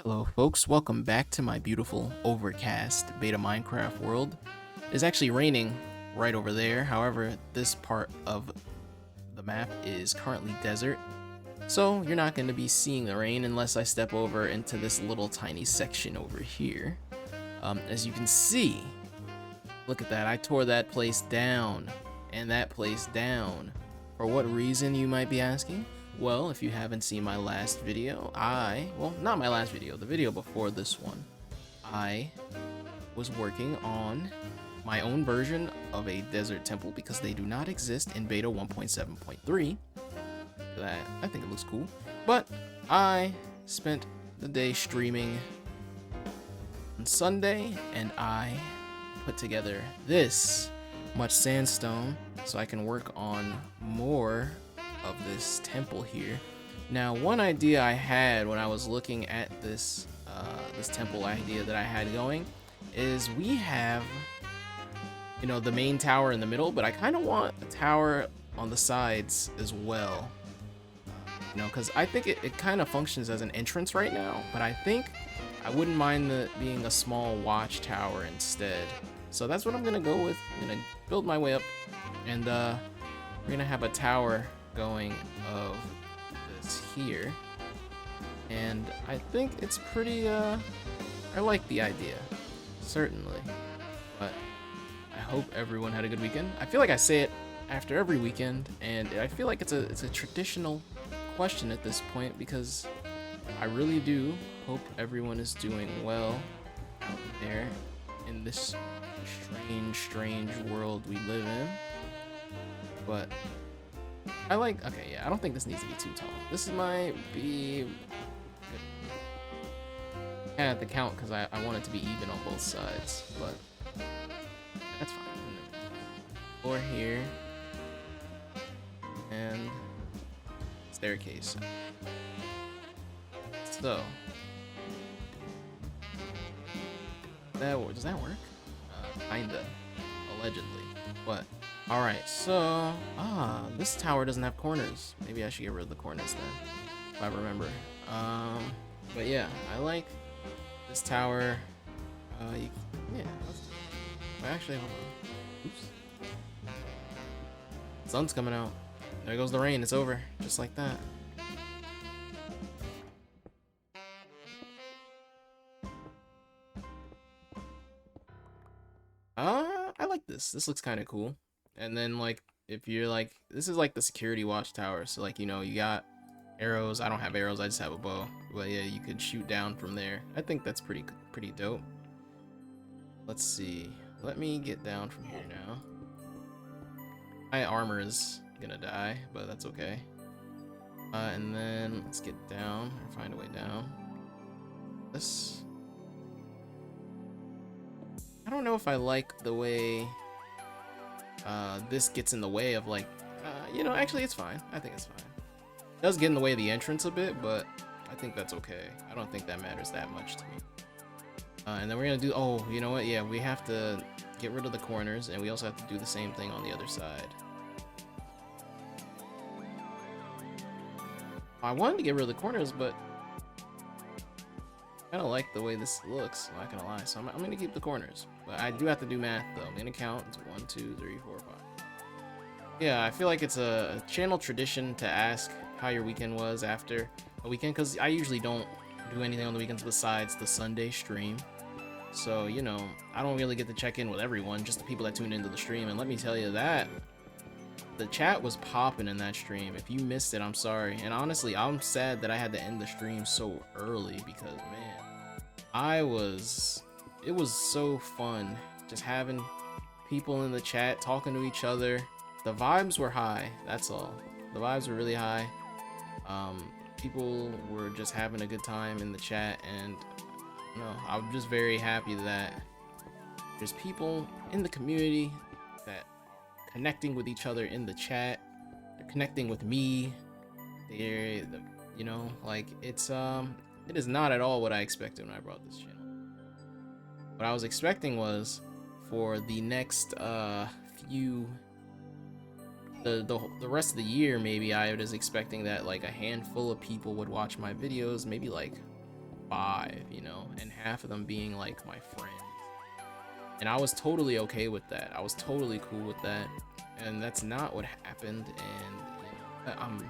Hello folks, welcome back to my beautiful overcast beta Minecraft world. It's actually raining right over there, however this part of the map is currently desert, so you're not going to be seeing the rain unless I step over into this little tiny section over here. As you can see, look at that, I tore that place down and that place down. For what reason, you might be asking? Well, if you haven't seen my last video, well, not my last video, the video before this one, I was working on my own version of a desert temple because they do not exist in beta 1.7.3. I think it looks cool. But I spent the day streaming on Sunday and I put together this much sandstone so I can work on more of this temple here. Now, one idea I had when I was looking at this this temple idea that I had going is we have, you know, the main tower in the middle, but I kind of want a tower on the sides as well. You know, because I think it kind of functions as an entrance right now, but I think I wouldn't mind the being a small watchtower instead. So that's what I'm gonna go with. I'm gonna build my way up, and we're gonna have a tower going of this here, and I think it's pretty I like the idea, certainly. But I hope everyone had a good weekend. I feel like I say it after every weekend, and I feel like it's a traditional question at this point because I really do hope everyone is doing well out there in this strange world we live in. But okay, yeah, I don't think this needs to be too tall. This might be good. I have to count because I want it to be even on both sides, but that's fine. Floor here, and staircase. So, does that work? Kinda, allegedly, but. Alright, so, this tower doesn't have corners. Maybe I should get rid of the corners then, if I remember. But yeah, I like this tower. Yeah, actually, hold on. Oops. Sun's coming out. There goes the rain, it's over, just like that. I like this. This looks kind of cool. And then, like, if you're like, this is like the security watchtower, so like, you know, you got arrows. I don't have arrows, I just have a bow, but yeah, you could shoot down from there. I think that's pretty dope. Let's see, let me get down from here now. My armor is gonna die, but that's okay. And then let's get down or find a way down. This, I don't know if I like the way this gets in the way of, like, you know, actually it's fine. I think it's fine. It does get in the way of the entrance a bit, but I think that's okay. I don't think that matters that much to me. And then we're gonna do, oh, you know what? Yeah, we have to get rid of the corners, and we also have to do the same thing on the other side. I wanted to get rid of the corners, but I kind of like the way this looks, I'm not gonna lie. So I'm gonna keep the corners, but I do have to do math though. I'm gonna count. It's 1, 2, 3, 4, 5. Yeah, I feel like it's a channel tradition to ask how your weekend was after a weekend, because I usually don't do anything on the weekends besides the Sunday stream. So, you know, I don't really get to check in with everyone, just the people that tuned into the stream. And let me tell you that the chat was popping in that stream. If you missed it, I'm sorry. And honestly, I'm sad that I had to end the stream so early because, man, it was so fun just having people in the chat talking to each other. The vibes were high, that's all. The vibes were really high. People were just having a good time in the chat, and no, I'm just very happy that there's people in the community that connecting with each other in the chat. They're connecting with me. You know, like, it is not at all what I expected when I brought this channel. What I was expecting was for the next the rest of the year, maybe I was expecting that like a handful of people would watch my videos, maybe like 5, you know, and half of them being like my friends. And I was totally okay with that. I was totally cool with that. And that's not what happened. And you know, I'm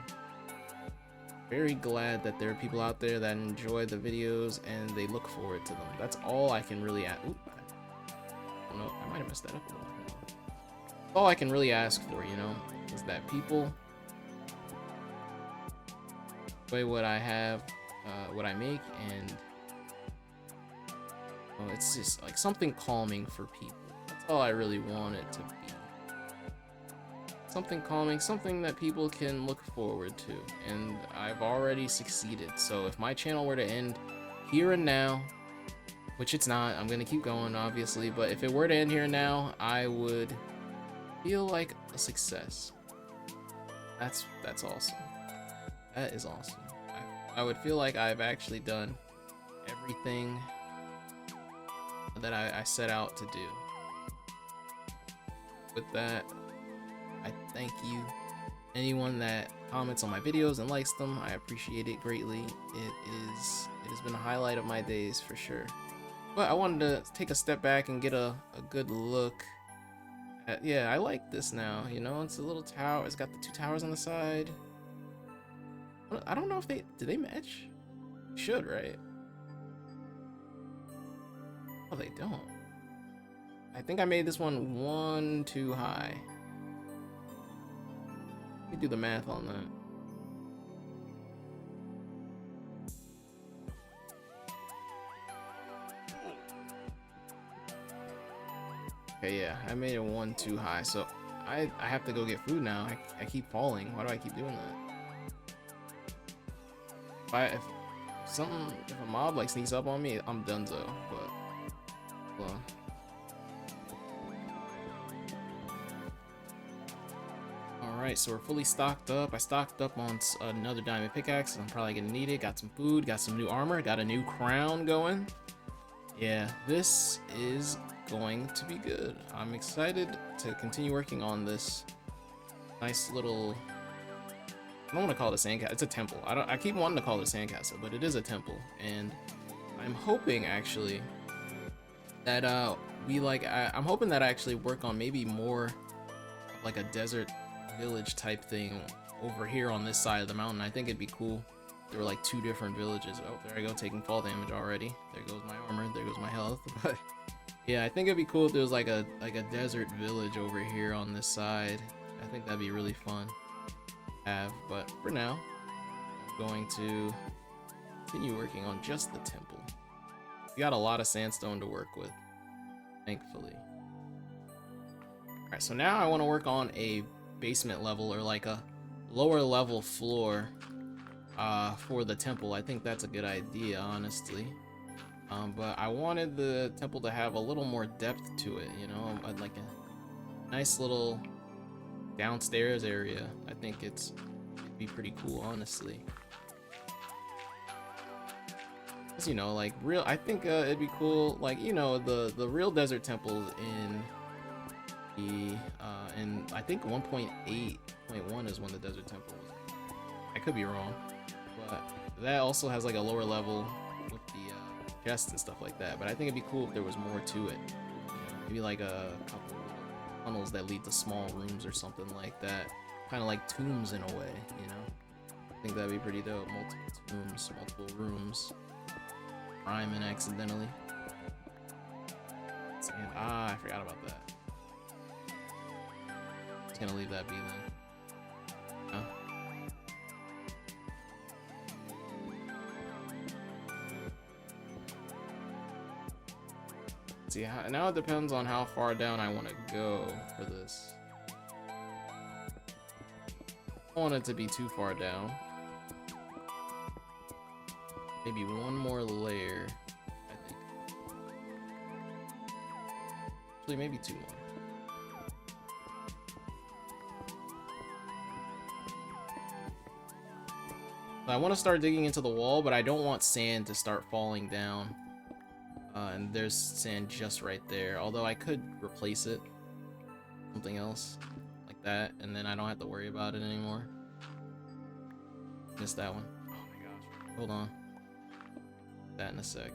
very glad that there are people out there that enjoy the videos and they look forward to them. That's all I can really ask. Oop, I don't know, I might have messed that up a little. All I can really ask for, you know, is that people enjoy what I have, what I make, and you know, it's just like something calming for people. That's all I really want it to be. Something calming, something that people can look forward to, and I've already succeeded. So if my channel were to end here and now, which it's not, I'm gonna keep going obviously, but if it were to end here and now, I would feel like a success. That's awesome. That is awesome. I would feel like I've actually done everything that I set out to do. With that, I thank you. Anyone that comments on my videos and likes them, I appreciate it greatly. It has been a highlight of my days for sure. But I wanted to take a step back and get a good look at, yeah, I like this now, you know, it's a little tower, it's got the 2 towers on the side. I don't know if do they match? Should, right? Oh, they don't. I think I made this one too high. Let me do the math on that. Okay, yeah, I made it 1 too high, so I have to go get food now. I keep falling. Why do I keep doing that? If a mob like sneaks up on me, I'm donezo. But well. Alright, so we're fully stocked up. I stocked up on another diamond pickaxe. I'm probably gonna need it. Got some food, got some new armor, got a new crown going. Yeah, this is going to be good. I'm excited to continue working on this nice little, I don't want to call it a sandcastle. It's a temple. I keep wanting to call it a sandcastle, but it is a temple. And I'm hoping actually that I'm hoping that I actually work on maybe more of like a desert village type thing over here on this side of the mountain. I think it'd be cool. There were like 2 different villages. Oh, there I go, taking fall damage already. There goes my armor. There goes my health. But yeah, I think it'd be cool if there was like a desert village over here on this side. I think that'd be really fun to have. But for now, I'm going to continue working on just the temple. We got a lot of sandstone to work with, thankfully. Alright, so now I want to work on a basement level, or like a lower level floor for the temple. I think that's a good idea, honestly. But I wanted the temple to have a little more depth to it, you know, like a nice little downstairs area. I think it'd be pretty cool, honestly. You know, like I think it'd be cool, like, you know, the real desert temples in the in I think 1.8.1 is when the desert temple was. I could be wrong, but that also has like a lower level with the chests and stuff like that. But I think it'd be cool if there was more to it. You know, maybe like a couple of tunnels that lead to small rooms or something like that, kind of like tombs in a way, you know. I think that'd be pretty dope. Multiple tombs, multiple rooms. Rhyming accidentally. And I forgot about that. Just gonna leave that be then. Oh. See, now it depends on how far down I want to go for this. I don't want it to be too far down. Maybe one more layer, I think. Actually, maybe 2 more. I want to start digging into the wall, but I don't want sand to start falling down. And there's sand just right there. Although I could replace it. Something else like that, and then I don't have to worry about it anymore. Missed that one. Oh my gosh. Hold on. That in a sec.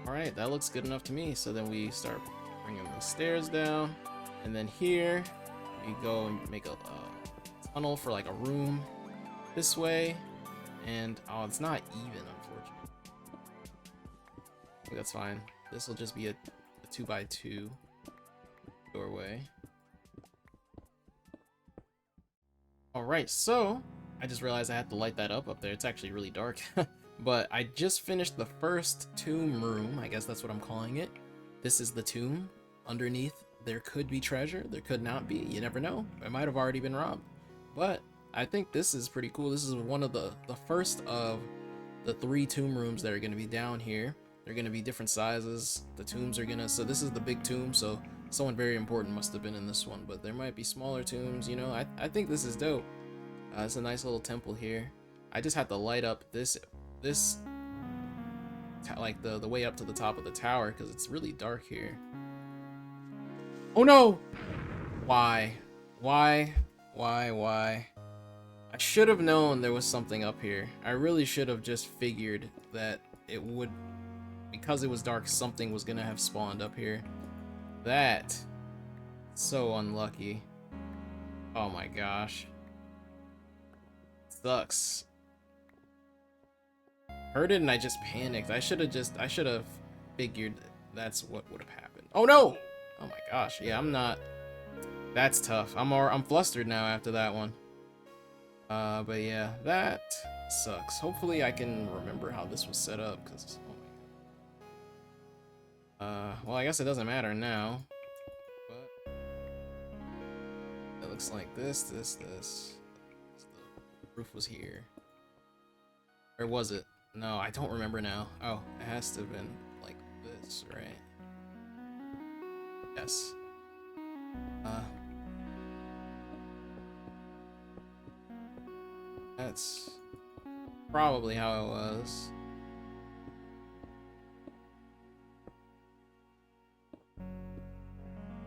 Alright, that looks good enough to me. So then we start bringing the stairs down. And then here, we go and make a tunnel for like a room this way. And, oh, it's not even, unfortunately. That's fine. This will just be a 2x2 doorway. Alright, so I just realized I had to light that up there. It's actually really dark. But I just finished the first tomb room. I guess that's what I'm calling it. This is the tomb. Underneath, there could be treasure. There could not be. You never know. It might have already been robbed. But I think this is pretty cool. This is one of the first of the 3 tomb rooms that are going to be down here. They're going to be different sizes. The tombs are going to... So this is the big tomb, so someone very important must have been in this one. But there might be smaller tombs, you know. I think this is dope. It's a nice little temple here. I just had to light up this like the way up to the top of the tower because it's really dark here. Oh no! Why? I should have known there was something up here. I really should have just figured that it would, because it was dark, something was gonna have spawned up here. That, so unlucky. Oh my gosh. Sucks. Heard it and I just panicked. I should have figured that's what would have happened. Oh no! Oh my gosh. Yeah, I'm not. That's tough. I'm flustered now after that one. But yeah, that sucks. Hopefully I can remember how this was set up, cause oh my god. Well, I guess it doesn't matter now. But it looks like this. The roof was here. Or was it? No, I don't remember now. Oh, it has to have been like this, right? Yes. That's probably how it was.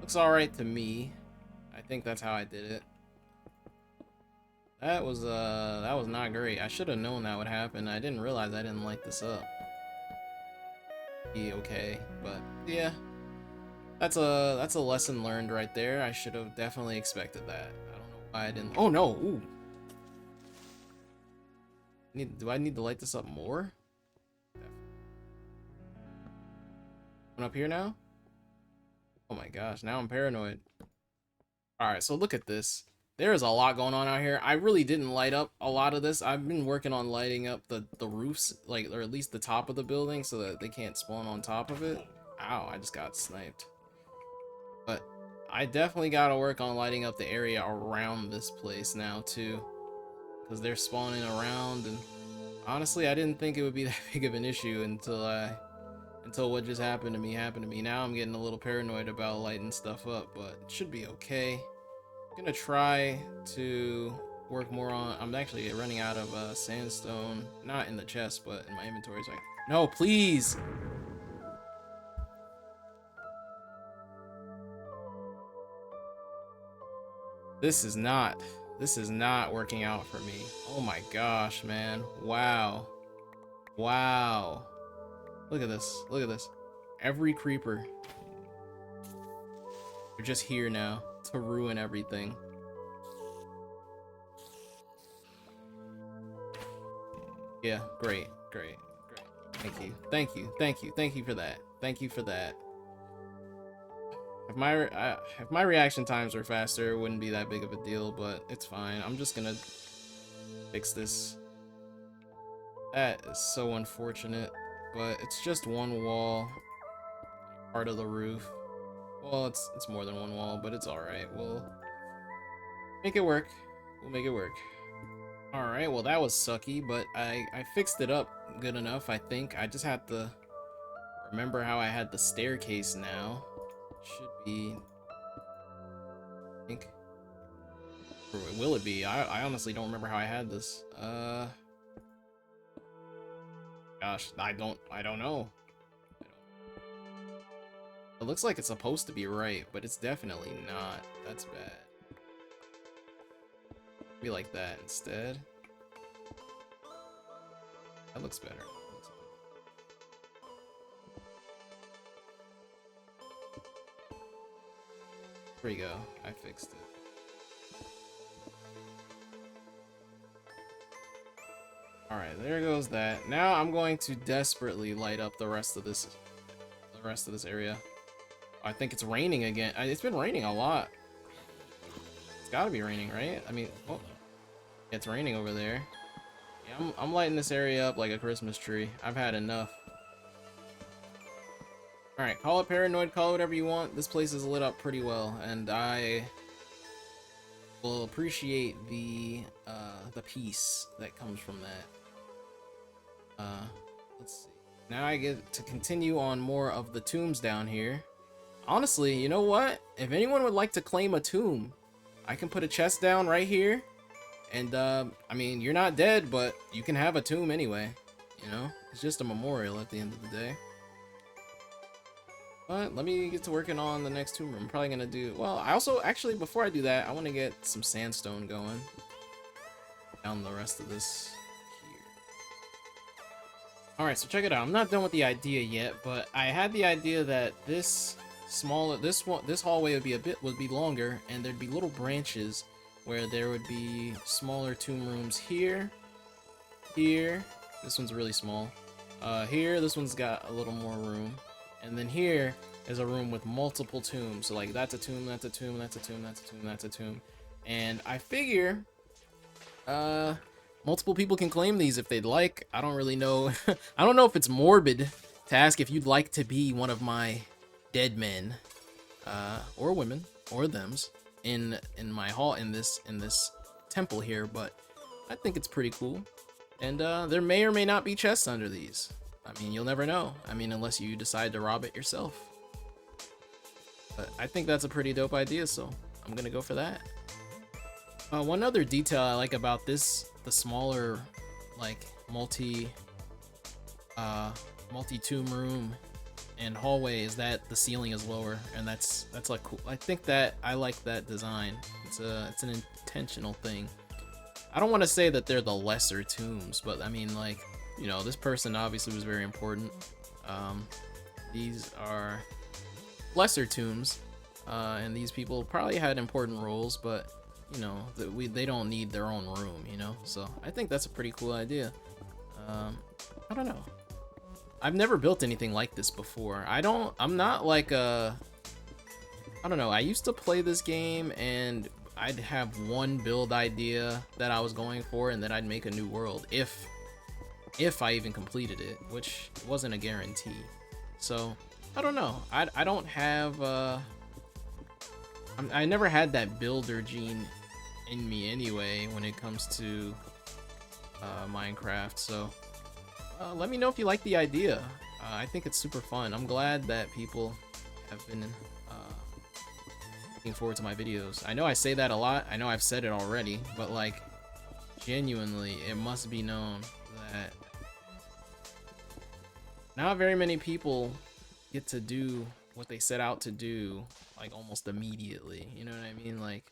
Looks alright to me. I think that's how I did it. That was not great. I should have known that would happen. I didn't realize I didn't light this up. Be okay, but yeah. That's a lesson learned right there. I should have definitely expected that. I don't know why I didn't. Oh no! Ooh. Do I need to light this up more? Up here now? Oh my gosh! Now I'm paranoid. All right, so look at this. There is a lot going on out here. I really didn't light up a lot of this. I've been working on lighting up the roofs, like, or at least the top of the building, so that they can't spawn on top of it. Ow! I just got sniped. But I definitely got to work on lighting up the area around this place now too, because they're spawning around. And honestly, I didn't think it would be that big of an issue until what just happened to me. Now I'm getting a little paranoid about lighting stuff up, but it should be okay. I'm gonna try to work more on. I'm actually running out of sandstone, not in the chest, but in my inventory. So no, please. This is not working out for me. Oh my gosh, man. Wow. Look at this. Every creeper. They're just here now to ruin everything. Yeah, great. Thank you for that. If my reaction times were faster, it wouldn't be that big of a deal, but it's fine. I'm just gonna fix this. That is so unfortunate, but it's just one wall, part of the roof. Well, it's more than one wall, but it's alright. We'll make it work. Alright, well that was sucky, but I fixed it up good enough, I think. I just had to remember how I had the staircase now. Should be, I think, Or will it be? I honestly don't remember how I had this. Gosh, I don't know. It looks like it's supposed to be right, but it's definitely not. That's bad. Be like that instead. That looks better. There we go. I fixed it. Alright, there goes that. Now I'm going to desperately light up the rest of this area. I think it's raining again. It's been raining a lot. It's gotta be raining, right? I mean, oh, it's raining over there. Yeah, I'm lighting this area up like a Christmas tree. I've had enough. Alright, call it paranoid, call it whatever you want. This place is lit up pretty well, and I will appreciate the peace that comes from that. Let's see. Now I get to continue on more of the tombs down here. Honestly, you know what? If anyone would like to claim a tomb, I can put a chest down right here. And, I mean, you're not dead, but you can have a tomb anyway. You know? It's just a memorial at the end of the day. But let me get to working on the next tomb room. I'm probably gonna do... Well, I also... Actually, before I do that, I want to get some sandstone going. Down the rest of this here. Alright, so check it out. I'm not done with the idea yet, but I had the idea that this hallway would be longer, and there'd be little branches where there would be smaller tomb rooms here, this one's really small, here, this one's got a little more room, and then here is a room with multiple tombs, so like that's a tomb, that's a tomb, that's a tomb, that's a tomb, that's a tomb, and I figure, multiple people can claim these if they'd like. I don't really know, I don't know if it's morbid to ask if you'd like to be one of my dead men, or women, or thems, in my hall, in this temple here, but I think it's pretty cool. And there may or may not be chests under these. I mean, you'll never know. I mean, unless you decide to rob it yourself. But I think that's a pretty dope idea, so I'm gonna go for that. One other detail I like about this, the smaller, like, multi-tomb room and hallway, is that the ceiling is lower, and that's like cool. I think that I like that design. It's an intentional thing. I don't want to say that they're the lesser tombs, but I mean, like, you know, this person obviously was very important. These are lesser tombs, and these people probably had important roles, but you know, they don't need their own room, you know. So I think that's a pretty cool idea. I don't know. I've never built anything like this before. I'm not like a, I don't know, I used to play this game and I'd have one build idea that I was going for, and then I'd make a new world if I even completed it, which wasn't a guarantee. So I don't know. I don't have I never had that builder gene in me anyway when it comes to Minecraft. So let me know if you like the idea. I think it's super fun. I'm glad that people have been looking forward to my videos. I know I say that a lot. I know I've said it already, but like, genuinely, it must be known that not very many people get to do what they set out to do, like, almost immediately. You know what I mean? Like,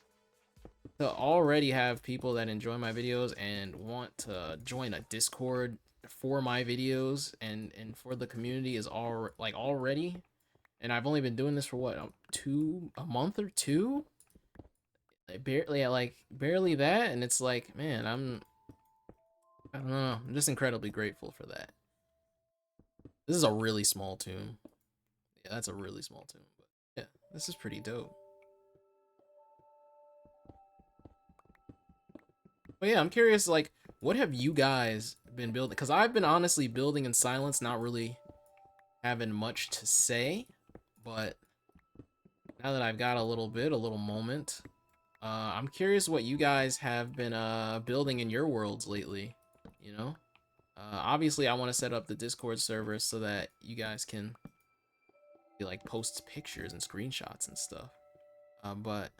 to already have people that enjoy my videos and want to join a Discord for my videos and for the community is all like already, and I've only been doing this for what, a month or two, barely that, and it's like, man, I don't know, I'm just incredibly grateful for that. This is a really small tomb. Yeah, that's a really small tomb, but yeah, this is pretty dope. But yeah, I'm curious, like, what have you guys been building? Because I've been honestly building in silence, not really having much to say. But now that I've got a little moment, I'm curious what you guys have been building in your worlds lately. You know, obviously I want to set up the Discord server so that you guys can like post pictures and screenshots and stuff. But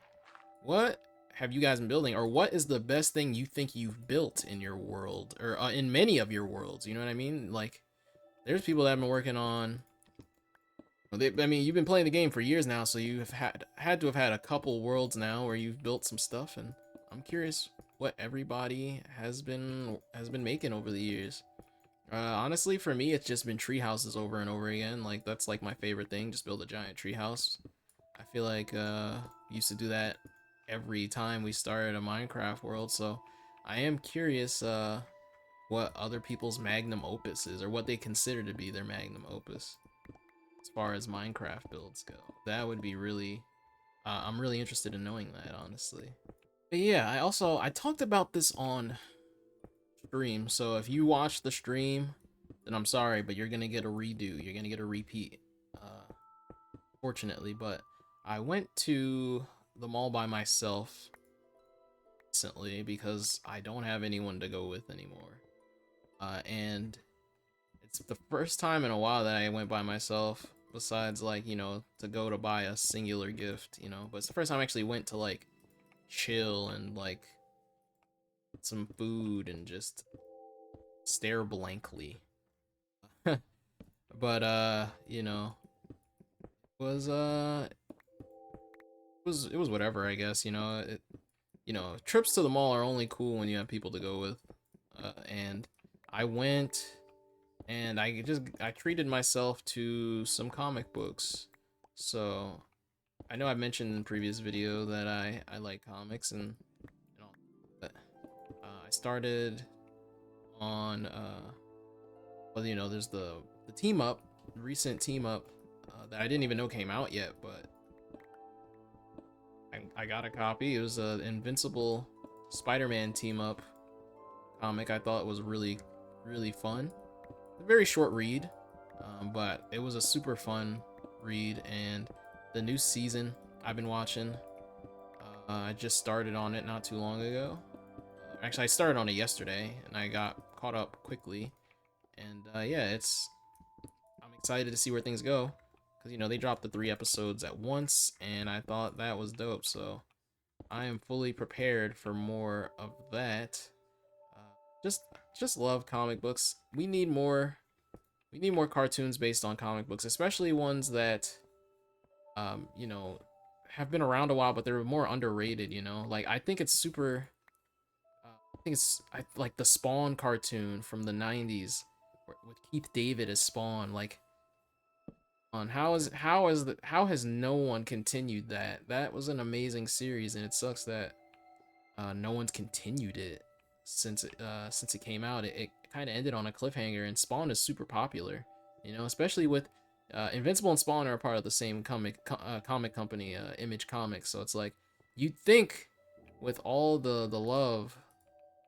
what have you guys been building, or what is the best thing you think you've built in your world, or in many of your worlds? You know what I mean? Like, there's people that have been working on. I mean, you've been playing the game for years now, so you've had to have had a couple worlds now where you've built some stuff, and I'm curious what everybody has been making over the years. Honestly, for me, it's just been tree houses over and over again. Like, that's like my favorite thing. Just build a giant tree house. I feel like used to do that every time we started a Minecraft world. So I am curious what other people's magnum opus is, or what they consider to be their magnum opus as far as Minecraft builds go. That would be really I'm really interested in knowing that, honestly. But yeah, I talked about this on stream. So if you watch the stream, then I'm sorry, but you're gonna get a redo. You're gonna get a repeat. Fortunately, but I went to the mall by myself recently because I don't have anyone to go with anymore. And it's the first time in a while that I went by myself, besides, like, you know, to go to buy a singular gift, you know, but it's the first time I actually went to, like, chill and, like, get some food and just stare blankly. But you know, was it was whatever, I guess. You know, trips to the mall are only cool when you have people to go with. And I went, and I treated myself to some comic books. So I know I mentioned in previous video that I like comics, and you know, but I started on well, you know, there's the team up, recent team up that I didn't even know came out yet, but I got a copy. It was a Invincible Spider-Man team up comic. I thought it was really fun. A very short read, but it was a super fun read. And the new season I've been watching, I just started on it not too long ago. Actually, I started on it yesterday, and I got caught up quickly. And yeah, I'm excited to see where things go, because, you know, they dropped the 3 episodes at once, and I thought that was dope. So I am fully prepared for more of that. Uh, just love comic books. We need more cartoons based on comic books, especially ones that you know, have been around a while, but they're more underrated, you know? Like, I think it's super I think it's like the Spawn cartoon from the 90s with Keith David as Spawn. Like, on how has no one continued that? That was an amazing series, and it sucks that no one's continued it since it came out. It kind of ended on a cliffhanger, and Spawn is super popular, you know, especially with Invincible and Spawn are a part of the same comic company, Image Comics. So it's like, you'd think with all the love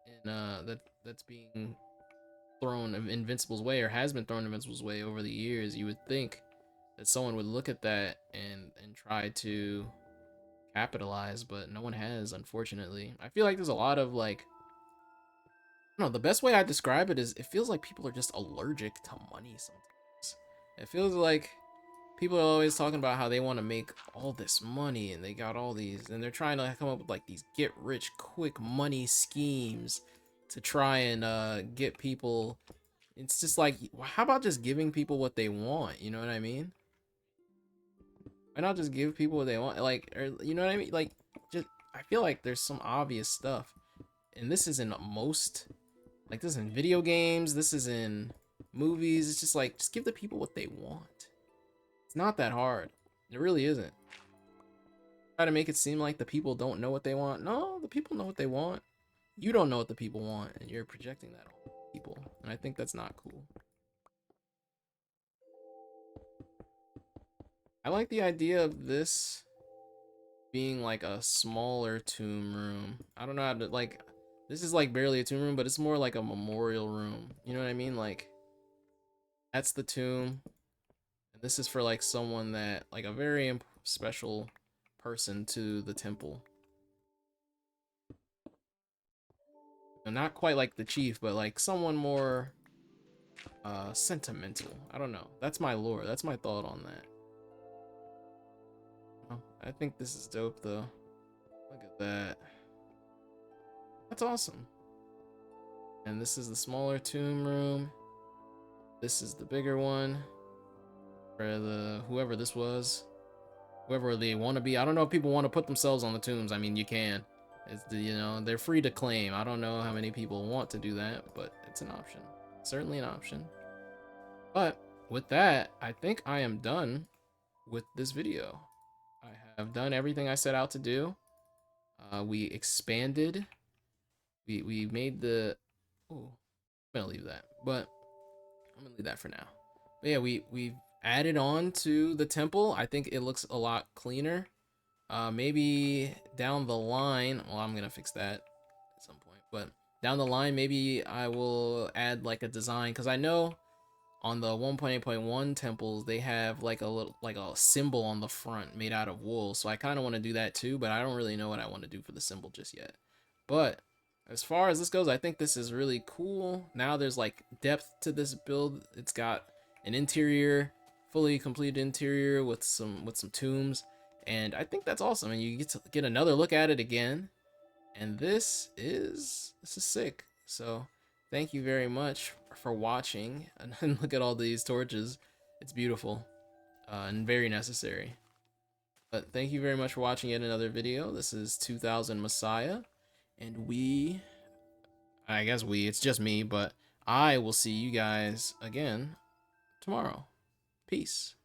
in that's being thrown Invincible's way, or has been thrown Invincible's way over the years, you would think that someone would look at that and try to capitalize, but no one has, unfortunately. I feel like there's a lot of, like, I don't know, the best way I describe it is, it feels like people are just allergic to money sometimes. It feels like people are always talking about how they want to make all this money, and they got all these, and they're trying to come up with, like, these get rich quick money schemes to try and get people. It's just like, how about just giving people what they want? You know what I mean? Why not just give people what they want? Like, or, you know what I mean? Like, just, I feel like there's some obvious stuff, and this is in most, like, this is in video games, this is in movies. It's just like, just give the people what they want. It's not that hard. It really isn't. Try to make it seem like the people don't know what they want. No, the people know what they want. You don't know what the people want, and you're projecting that on people, and I think that's not cool. I like the idea of this being like a smaller tomb room. I don't know how to, like, this is like barely a tomb room, but it's more like a memorial room. You know what I mean? Like, that's the tomb, and this is for, like, someone that, like, a very special person to the temple. And not quite like the chief, but like someone more sentimental. I don't know. That's my lore. That's my thought on that. Oh, I think this is dope though. Look at that. That's awesome. And this is the smaller tomb room. This is the bigger one. For the whoever this was. Whoever they want to be. I don't know if people want to put themselves on the tombs. I mean, you can. It's the, you know, they're free to claim. I don't know how many people want to do that, but it's an option. Certainly an option. But with that, I think I am done with this video. I have done everything I set out to do. We expanded. We made the. Oh, I'm gonna leave that, but I'm gonna leave that for now. But yeah, we've added on to the temple. I think it looks a lot cleaner. Maybe down the line. Well, I'm gonna fix that at some point, but down the line, maybe I will add like a design because I know on the 1.8.1 temples they have like a little like a symbol on the front made out of wool, so I kind of want to do that too, but I don't really know what I want to do for the symbol just yet. But as far as this goes, I think this is really cool. Now there's like depth to this build. It's got an interior, fully complete interior with some tombs, and I think that's awesome, and you get to get another look at it again, and this is sick. So thank you very much for watching, and look at all these torches. It's beautiful, and very necessary. But thank you very much for watching yet another video. This is 2000 Messiah, and it's just me, but I will see you guys again tomorrow. Peace.